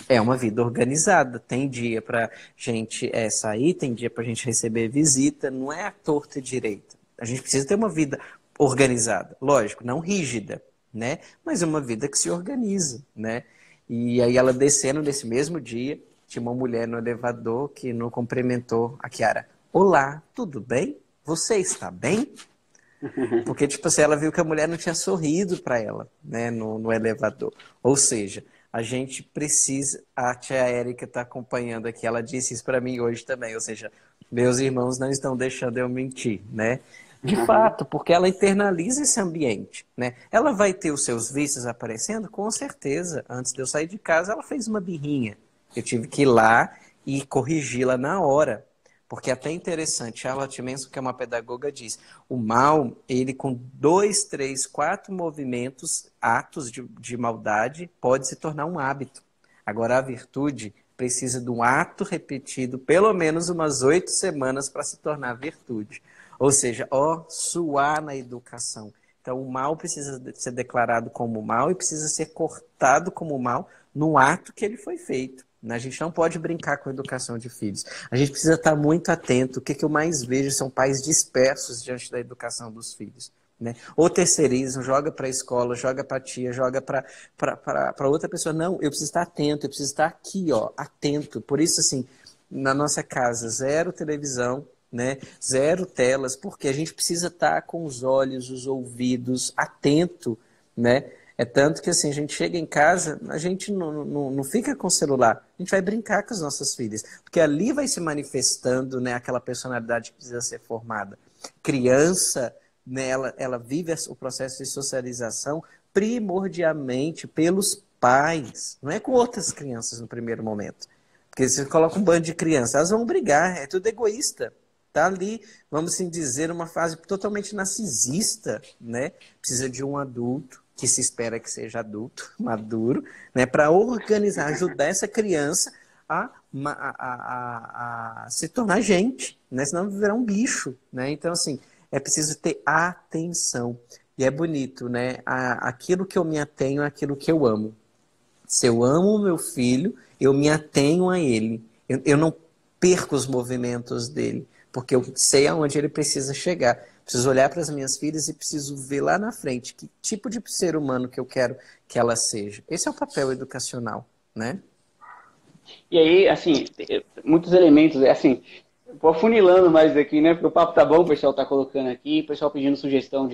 é uma vida organizada. Tem dia para gente sair, tem dia para a gente receber visita, não é à torta e direita. A gente precisa ter uma vida organizada, lógico, não rígida, né? Mas uma vida que se organiza, né? E aí ela descendo nesse mesmo dia, tinha uma mulher no elevador que não cumprimentou a Kiara. Olá, tudo bem? Você está bem? Porque, tipo assim, ela viu que a mulher não tinha sorrido para ela, né, no elevador. Ou seja, a gente precisa. A tia Érica está acompanhando aqui, ela disse isso para mim hoje também. Ou seja, meus irmãos não estão deixando eu mentir, né? De fato, porque ela internaliza esse ambiente, né? Ela vai ter os seus vícios aparecendo? Com certeza. Antes de eu sair de casa, ela fez uma birrinha. Eu tive que ir lá e corrigi-la na hora. Porque é até interessante, Charlotte Manson, que é uma pedagoga, diz, o mal, ele com 2, 3, 4 movimentos, atos de maldade, pode se tornar um hábito. Agora, a virtude precisa de um ato repetido, pelo menos umas 8 semanas para se tornar virtude. Ou seja, suar na educação. Então, o mal precisa ser declarado como mal e precisa ser cortado como mal no ato que ele foi feito. A gente não pode brincar com a educação de filhos. A gente precisa estar muito atento. O que eu mais vejo são pais dispersos diante da educação dos filhos, né? Ou terceirizam, joga para a escola, joga para a tia, joga para outra pessoa. Não, eu preciso estar atento, eu preciso estar aqui, ó, atento. Por isso, assim, na nossa casa, zero televisão, né? Zero telas, porque a gente precisa estar com os olhos, os ouvidos atento, né? É tanto que assim, a gente chega em casa, a gente não fica com o celular, a gente vai brincar com as nossas filhas, porque ali vai se manifestando, né, aquela personalidade que precisa ser formada. Criança, né, ela vive o processo de socialização primordialmente pelos pais, não é com outras crianças no primeiro momento. Porque você coloca um bando de crianças, elas vão brigar, é tudo egoísta. Tá ali, vamos assim dizer, uma fase totalmente narcisista, né? Precisa de um adulto, que se espera que seja adulto, maduro, né, para organizar, ajudar essa criança a se tornar gente, né, senão virar um bicho, né? Então, assim, é preciso ter atenção. E é bonito, né? Aquilo que eu me atenho é aquilo que eu amo. Se eu amo o meu filho, eu me atenho a ele. Eu não perco os movimentos dele, porque eu sei aonde ele precisa chegar. Preciso olhar para as minhas filhas e preciso ver lá na frente que tipo de ser humano que eu quero que ela seja. Esse é o papel educacional, né? E aí, assim, muitos elementos, assim, vou afunilando mais aqui, né? Porque o papo tá bom, o pessoal tá colocando aqui, o pessoal pedindo sugestão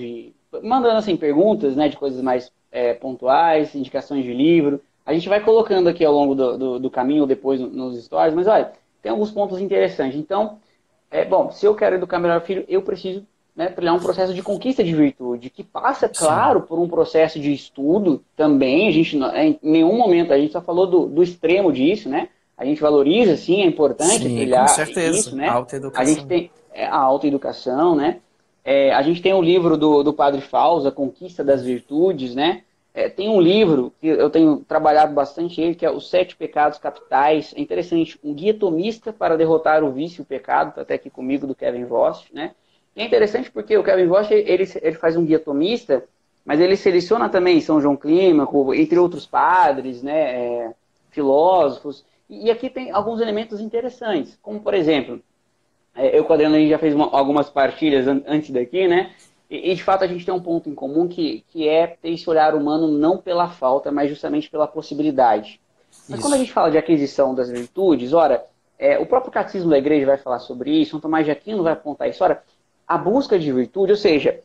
mandando, assim, perguntas, né? De coisas mais pontuais, indicações de livro. A gente vai colocando aqui ao longo do caminho, ou depois nos stories, mas olha, tem alguns pontos interessantes. Então, bom, se eu quero educar melhor o filho, eu preciso, né, trilhar um processo de conquista de virtude, que passa, Sim. claro, por um processo de estudo também. A gente, em nenhum momento, a gente só falou do extremo disso, né? A gente valoriza, sim, é importante Sim, com trilhar isso, certeza. né? A gente Autoeducação. tem a autoeducação, né? A gente tem o livro do Padre Fausto, A Conquista das Virtudes, né? Tem um livro que eu tenho trabalhado bastante ele, que é Os Sete Pecados Capitais. É interessante, um guia tomista para derrotar o vício e o pecado, está até aqui comigo, do Kevin Voss, né? E é interessante porque o Kevin Voss, ele faz um guia tomista, mas ele seleciona também São João Clímaco, entre outros padres, né? Filósofos. E aqui tem alguns elementos interessantes, como, por exemplo, eu com a Adriana, a gente já fez algumas partilhas antes daqui, né? E, de fato, a gente tem um ponto em comum que é ter esse olhar humano não pela falta, mas justamente pela possibilidade. Mas quando a Isso. gente fala de aquisição das virtudes, ora, o próprio Catecismo da Igreja vai falar sobre isso, São Tomás de Aquino vai apontar isso. Ora, a busca de virtude, ou seja,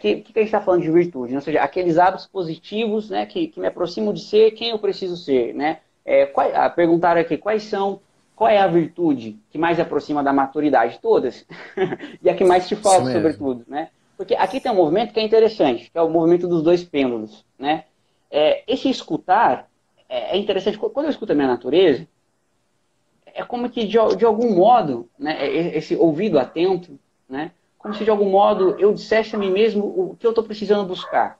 que a gente está falando de virtude? Ou seja, aqueles hábitos positivos, né, que me aproximam de ser quem eu preciso ser, né? Perguntaram aqui, qual é a virtude que mais aproxima da maturidade? Todas. E a que mais te Isso falta, mesmo. sobretudo, né? Porque aqui tem um movimento que é interessante, que é o movimento dos dois pêndulos, né? Esse escutar é interessante. Quando eu escuto a minha natureza, é como que, de algum modo, né, esse ouvido atento, né, como se de algum modo eu dissesse a mim mesmo o que eu estou precisando buscar.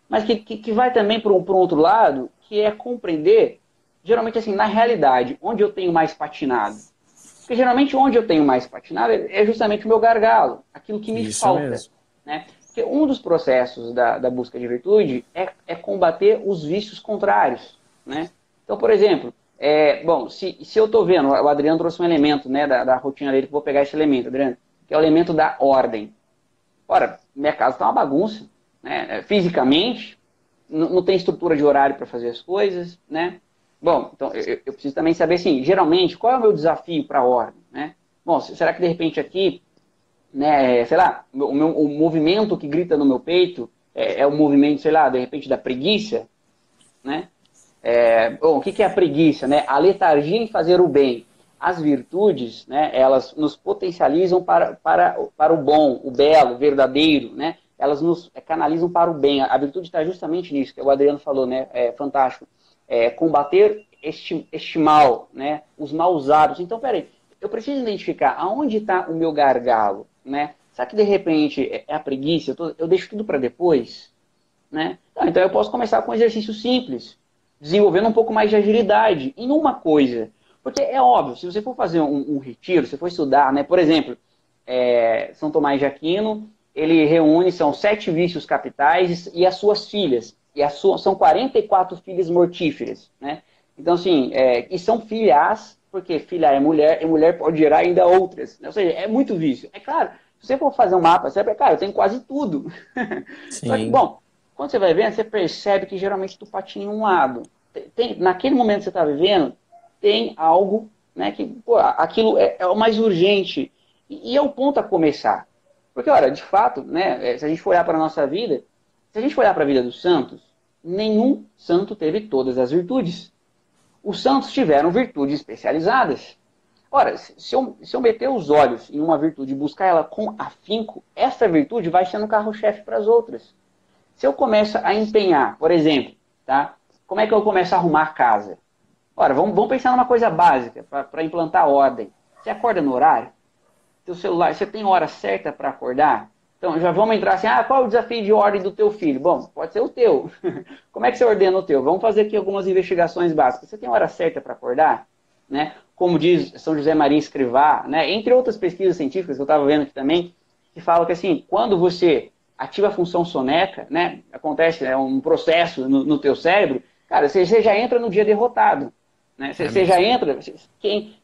Mas que vai também para um outro lado, que é compreender, geralmente assim, na realidade, onde eu tenho mais patinado. Porque geralmente onde eu tenho mais patinado é justamente o meu gargalo, aquilo que me Isso falta. mesmo. Né? Porque um dos processos da busca de virtude é combater os vícios contrários. Né? Então, por exemplo, bom, se eu estou vendo, o Adriano trouxe um elemento, né, da rotina dele, que eu vou pegar esse elemento, Adriano, que é o elemento da ordem. Ora, minha casa está uma bagunça, né? Fisicamente, não tem estrutura de horário para fazer as coisas, né? Bom, então eu preciso também saber, assim, geralmente, qual é o meu desafio para a ordem, né? Bom, será que de repente aqui, né, sei lá, o movimento que grita no meu peito é o movimento, sei lá, de repente da preguiça, né? Bom, o que é a preguiça? Né? A letargia em fazer o bem. As virtudes, né, elas nos potencializam para o bom, o belo, o verdadeiro, né? Elas nos canalizam para o bem. A virtude está justamente nisso, que o Adriano falou, né? É fantástico. Combater este mal, né? Os maus hábitos. Então, peraí, eu preciso identificar aonde está o meu gargalo, né? Será que de repente é a preguiça? Eu deixo tudo para depois? Né? Então eu posso começar com um exercício simples, desenvolvendo um pouco mais de agilidade em uma coisa. Porque é óbvio, se você for fazer um retiro, se for estudar, né? Por exemplo, São Tomás de Aquino, ele reúne, são 7 vícios capitais e as suas filhas. São 44 filhas mortíferas. Né? Então, assim, e são filhas, porque filha é mulher, e mulher pode gerar ainda outras. Né? Ou seja, é muito vício. É claro, se você for fazer um mapa, você vai, cara, eu tenho quase tudo. Só que, Sim. bom, quando você vai vendo, você percebe que geralmente tu patina em um lado. Naquele momento que você está vivendo, tem algo, né, que pô, aquilo é o mais urgente. E é o ponto a começar. Porque, olha, de fato, né, se a gente for olhar para a nossa vida, se a gente for olhar para a vida dos santos, nenhum santo teve todas as virtudes. Os santos tiveram virtudes especializadas. Ora, se eu meter os olhos em uma virtude e buscar ela com afinco, essa virtude vai sendo carro-chefe para as outras. Se eu começo a empenhar, por exemplo, tá? Como é que eu começo a arrumar a casa? Ora, vamos pensar numa coisa básica para implantar ordem. Você acorda no horário? Teu celular, você tem hora certa para acordar? Então, já vamos entrar assim, qual é o desafio de ordem do teu filho? Bom, pode ser o teu. Como é que você ordena o teu? Vamos fazer aqui algumas investigações básicas. Você tem hora certa para acordar? Né? Como diz São José Maria Escrivá, né? Entre outras pesquisas científicas que eu estava vendo aqui também, que falam que assim, quando você ativa a função soneca, né? Acontece um processo no teu cérebro, cara, você já entra no dia derrotado. Né? Você já entra.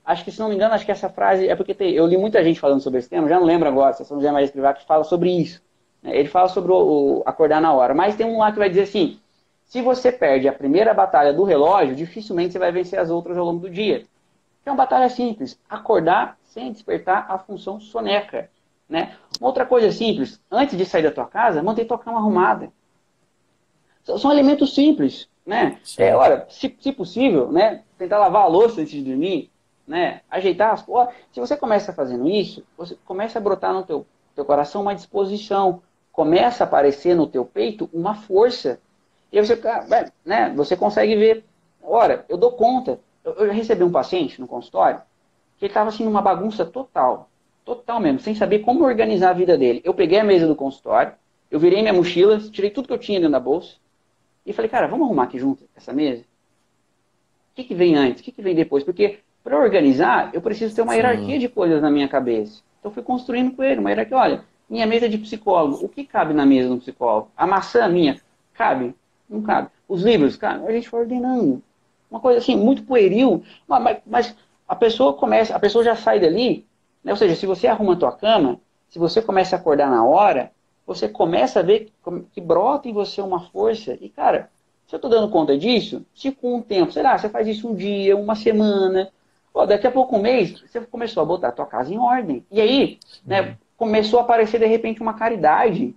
Acho que, se não me engano, acho que essa frase é porque eu li muita gente falando sobre esse tema, já não lembro agora, se é São José Maria Escrivá que fala sobre isso. Né? Ele fala sobre o acordar na hora. Mas tem um lá que vai dizer assim: se você perde a primeira batalha do relógio, dificilmente você vai vencer as outras ao longo do dia. É uma batalha simples: acordar sem despertar a função soneca. Né? Uma outra coisa simples: antes de sair da tua casa, manter tua cama arrumada. São elementos simples. Né? Olha, se possível, né, tentar lavar a louça antes de dormir, né, ajeitar as coisas. Se você começa fazendo isso, você começa a brotar no teu coração uma disposição, começa a aparecer no teu peito uma força. E aí você, né, você consegue ver, olha, eu dou conta. Eu já recebi um paciente no consultório que ele estava assim numa bagunça total mesmo, sem saber como organizar a vida dele. Eu peguei a mesa do consultório, eu virei minha mochila, tirei tudo que eu tinha dentro da bolsa, e falei, cara, vamos arrumar aqui junto essa mesa? O que vem antes? O que vem depois? Porque para organizar, eu preciso ter uma hierarquia de coisas na minha cabeça. Então, eu fui construindo com ele uma hierarquia. Olha, minha mesa é de psicólogo. O que cabe na mesa do psicólogo? A maçã minha? Cabe? Não cabe. Os livros? Cabe? A gente foi ordenando. Uma coisa assim, muito pueril. Mas a pessoa já sai dali, né? Ou seja, se você arruma a tua cama, se você começa a acordar na hora, você começa a ver que brota em você uma força. E, cara, se eu estou dando conta disso, se com o tempo, sei lá, você faz isso um dia, uma semana, daqui a pouco um mês, você começou a botar a tua casa em ordem. E aí, né, começou a aparecer, de repente, uma caridade.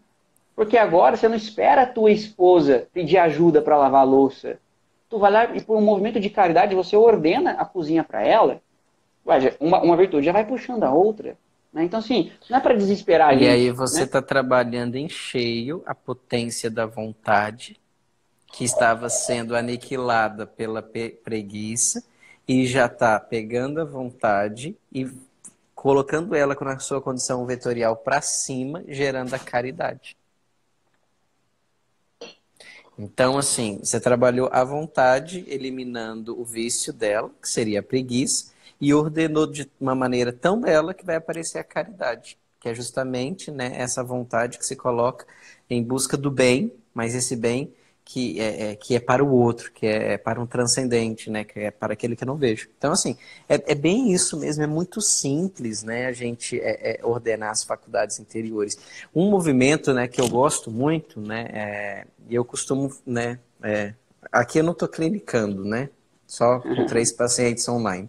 Porque agora você não espera a tua esposa pedir ajuda para lavar a louça. Tu vai lá e, por um movimento de caridade, você ordena a cozinha para ela. Uma virtude já vai puxando a outra. Então, assim, não é para desesperar a gente. E aí você está trabalhando em cheio a potência da vontade, que estava sendo aniquilada pela preguiça, e já está pegando a vontade e colocando ela na sua condição vetorial para cima, gerando a caridade. Então, assim, você trabalhou a vontade, eliminando o vício dela, que seria a preguiça, e ordenou de uma maneira tão bela que vai aparecer a caridade, que é justamente, né, essa vontade que se coloca em busca do bem, mas esse bem que é para o outro, que é para um transcendente, né, que é para aquele que eu não vejo. Então, assim, é bem isso mesmo, é muito simples, né, a gente ordenar as faculdades interiores. Um movimento, né, que eu gosto muito, né, e eu costumo, né, aqui eu não estou clinicando, né, só com 3 pacientes online,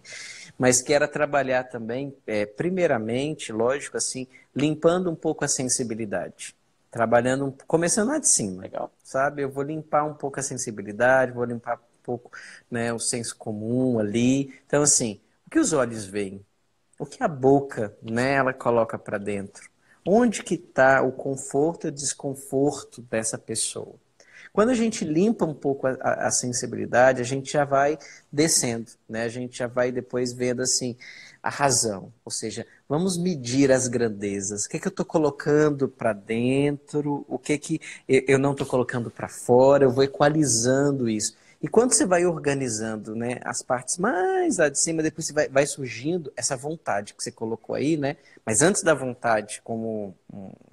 mas que era trabalhar também, primeiramente, lógico, assim, limpando um pouco a sensibilidade. Trabalhando, começando lá de cima. Legal. Sabe? Eu vou limpar um pouco a sensibilidade, vou limpar um pouco, né, o senso comum ali. Então, assim, o que os olhos veem? O que a boca, né, ela coloca para dentro? Onde que está o conforto e o desconforto dessa pessoa? Quando a gente limpa um pouco a sensibilidade, a gente já vai descendo, né? A gente já vai depois vendo assim a razão, ou seja, vamos medir as grandezas. O que eu estou colocando para dentro? O que eu não estou colocando para fora? Eu vou equalizando isso. E quando você vai organizando, né, as partes mais lá de cima, depois você vai surgindo essa vontade que você colocou aí, né? Mas antes da vontade, como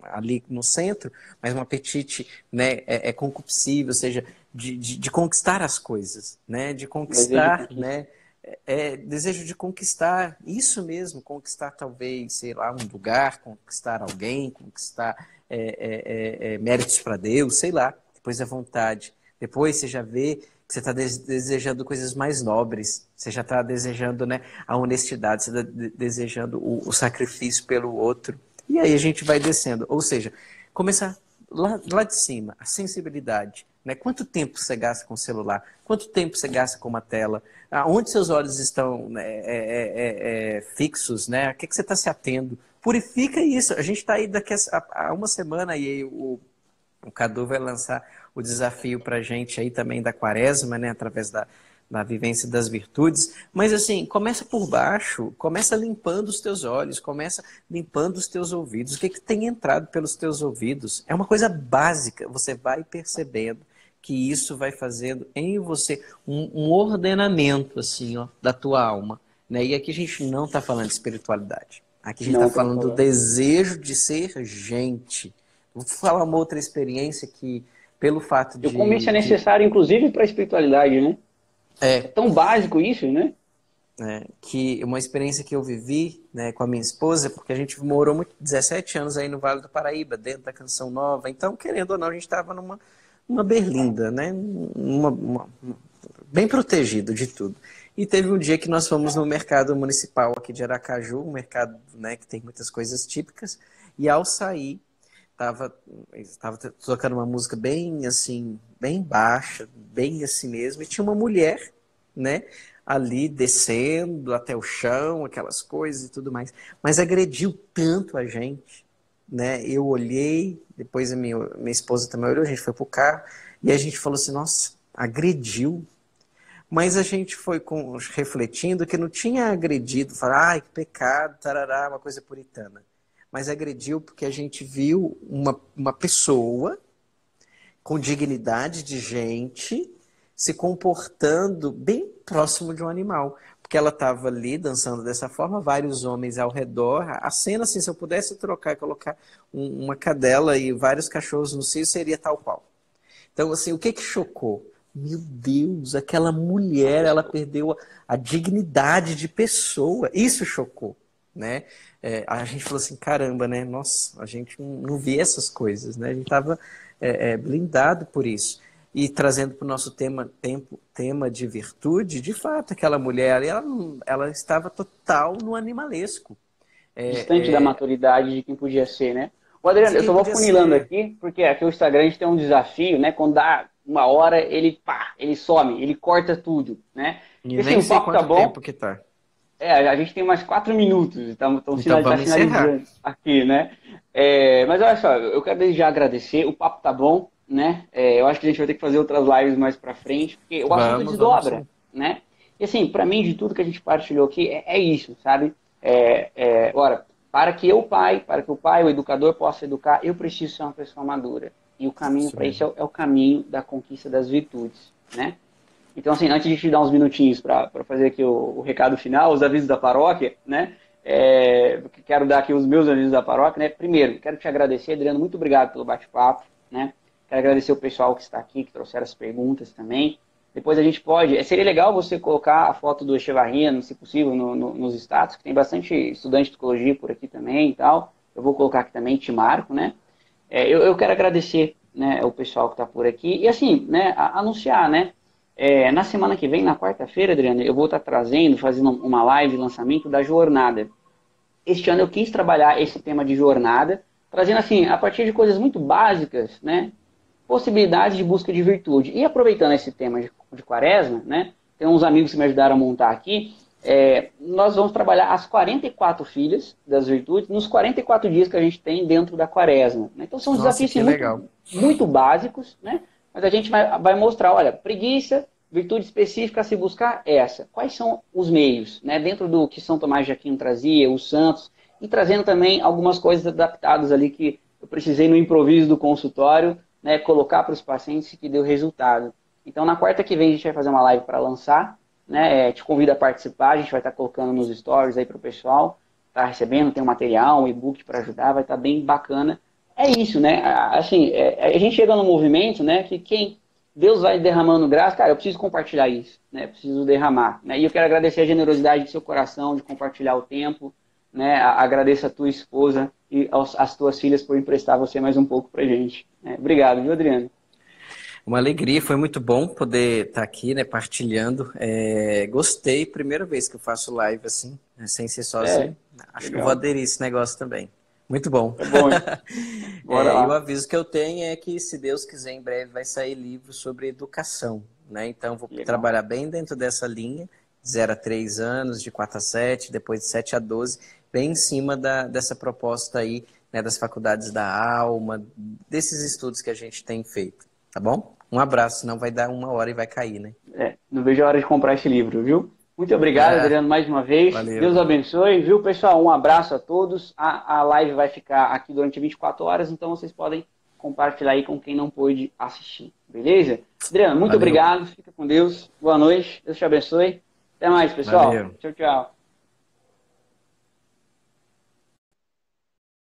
ali no centro, mas um apetite, né, concupiscível, ou seja, de conquistar as coisas, né? De conquistar, né? Desejo de conquistar, isso mesmo, conquistar talvez, sei lá, um lugar, conquistar alguém, conquistar méritos para Deus, sei lá. Depois a vontade. Depois você já vê que você está desejando coisas mais nobres, você já está desejando, né, a honestidade, você está desejando o sacrifício pelo outro. E aí a gente vai descendo. Ou seja, começar lá de cima, a sensibilidade. Né? Quanto tempo você gasta com o celular? Quanto tempo você gasta com uma tela? Onde seus olhos estão fixos? Né? A que você está se atendo? Purifica isso. A gente está aí daqui a uma semana e aí o Cadu vai lançar o desafio para a gente aí também da quaresma, né? Através da vivência das virtudes, mas assim, começa por baixo, começa limpando os teus olhos, começa limpando os teus ouvidos. O que que tem entrado pelos teus ouvidos? É uma coisa básica, você vai percebendo que isso vai fazendo em você um ordenamento assim, ó, da tua alma, né? E aqui a gente não está falando de espiritualidade. Aqui a gente está Não estamos falando do falando. desejo de ser gente. Vou falar uma outra experiência que, pelo fato E como isso é de necessário, inclusive, para a espiritualidade, né? É é, tão básico isso, né? que uma experiência que eu vivi, né, com a minha esposa, porque a gente morou 17 anos aí no Vale do Paraíba, dentro da Canção Nova. Então, querendo ou não, a gente estava numa berlinda, né? Bem protegido de tudo. E teve um dia que nós fomos no mercado municipal aqui de Aracaju, um mercado, né, que tem muitas coisas típicas, e ao sair, estava tocando uma música bem assim, bem baixa, bem assim mesmo, e tinha uma mulher, né, ali descendo até o chão, aquelas coisas e tudo mais, mas agrediu tanto a gente, né? Eu olhei, depois a minha esposa também olhou, a gente foi pro carro e a gente falou assim, nossa, agrediu. Mas a gente foi refletindo que não tinha agredido, falar, ai, que pecado, tarará, uma coisa puritana. Mas agrediu porque a gente viu uma pessoa com dignidade de gente se comportando bem próximo de um animal. Porque ela estava ali dançando dessa forma, vários homens ao redor. A cena, assim, se eu pudesse trocar e colocar uma cadela e vários cachorros no cio, seria tal qual. Então, assim, o que que chocou? Meu Deus, aquela mulher, ela perdeu a dignidade de pessoa. Isso chocou, né? A gente falou assim, caramba, né? Nossa, a gente não via essas coisas, né? A gente estava blindado por isso. E trazendo para o nosso tema de virtude, de fato, aquela mulher, ela estava total no animalesco. Distante da É, é, maturidade de quem podia ser, né? O de Adriano, eu quem só vou podia funilando ser. aqui, porque aqui o Instagram a gente tem um desafio, né? Quando dá uma hora, ele pá, ele some, ele corta tudo, né? E E assim, nem o sei papo tá quanto bom. tempo que tá. A gente tem mais 4 minutos, então Então tá vamos encerrar. finalizando aqui, né? Mas olha só, eu quero desde já agradecer, o papo tá bom, né? Eu acho que a gente vai ter que fazer outras lives mais pra frente, porque o assunto Vamos desdobra, sim. né? E assim, pra mim, de tudo que a gente partilhou aqui, é isso, sabe? Ora, para que o pai, o educador, possa educar, eu preciso ser uma pessoa madura. E o caminho Isso para isso mesmo. é o caminho da conquista das virtudes, né? Então, assim, antes de te dar uns minutinhos para fazer aqui o recado final, os avisos da paróquia, né? Quero dar aqui os meus avisos da paróquia, né? Primeiro, quero te agradecer, Adriano, muito obrigado pelo bate-papo, né? Quero agradecer o pessoal que está aqui, que trouxeram as perguntas também. Depois a gente pode. Seria legal você colocar a foto do Echevarria, se possível, nos status, que tem bastante estudante de psicologia por aqui também e tal. Eu vou colocar aqui também, te marco, né? Eu quero agradecer, né, o pessoal que está por aqui e assim, né, anunciar, né? Na semana que vem, na quarta-feira, Adriano, eu vou estar trazendo, fazendo uma live de lançamento da jornada. Este ano eu quis trabalhar esse tema de jornada, trazendo assim, a partir de coisas muito básicas, né, possibilidades de busca de virtude. E aproveitando esse tema de quaresma, né, tem uns amigos que me ajudaram a montar aqui, nós vamos trabalhar as 44 filhas das virtudes nos 44 dias que a gente tem dentro da quaresma. Né? Então são Nossa, desafios assim, que legal. muito básicos, né? Mas a gente vai mostrar, olha, preguiça, virtude específica a se buscar essa. Quais são os meios, né? Dentro do que São Tomás de Aquino trazia, os santos, e trazendo também algumas coisas adaptadas ali que eu precisei no improviso do consultório, né, colocar para os pacientes que deu resultado. Então, na quarta que vem, a gente vai fazer uma live para lançar, né, te convido a participar, a gente vai estar colocando nos stories aí para o pessoal, tá recebendo, tem um material, um e-book para ajudar, vai estar bem bacana. É isso, né, assim, a gente chega no movimento, né, que quem Deus vai derramando graça, cara, eu preciso compartilhar isso, né, eu preciso derramar, né, e eu quero agradecer a generosidade do seu coração de compartilhar o tempo, né, agradeço a tua esposa e as tuas filhas por emprestar você mais um pouco pra gente. Obrigado, viu, Adriano? Uma alegria, foi muito bom poder estar aqui, né, partilhando. Gostei, primeira vez que eu faço live assim, né, sem ser É, sozinho. Acho que eu vou legal. aderir a esse negócio também. Muito bom. Tá bom, hein? Bora E o lá. aviso que eu tenho é que, se Deus quiser, em breve vai sair livro sobre educação, né? Então, vou Legal. trabalhar bem dentro dessa linha, de 0 a 3 anos, de 4 a 7, depois de 7 a 12, bem em cima dessa proposta aí, né, das faculdades da alma, desses estudos que a gente tem feito, tá bom? Um abraço, senão vai dar 1 hora e vai cair, né? Não vejo a hora de comprar esse livro, viu? Muito obrigado, Adriano, mais uma vez. Valeu. Deus abençoe, viu, pessoal? Um abraço a todos. A live vai ficar aqui durante 24 horas, então vocês podem compartilhar aí com quem não pôde assistir, beleza? Adriano, muito obrigado. Fica com Deus. Boa noite. Deus te abençoe. Até mais, pessoal. Valeu. Tchau, tchau.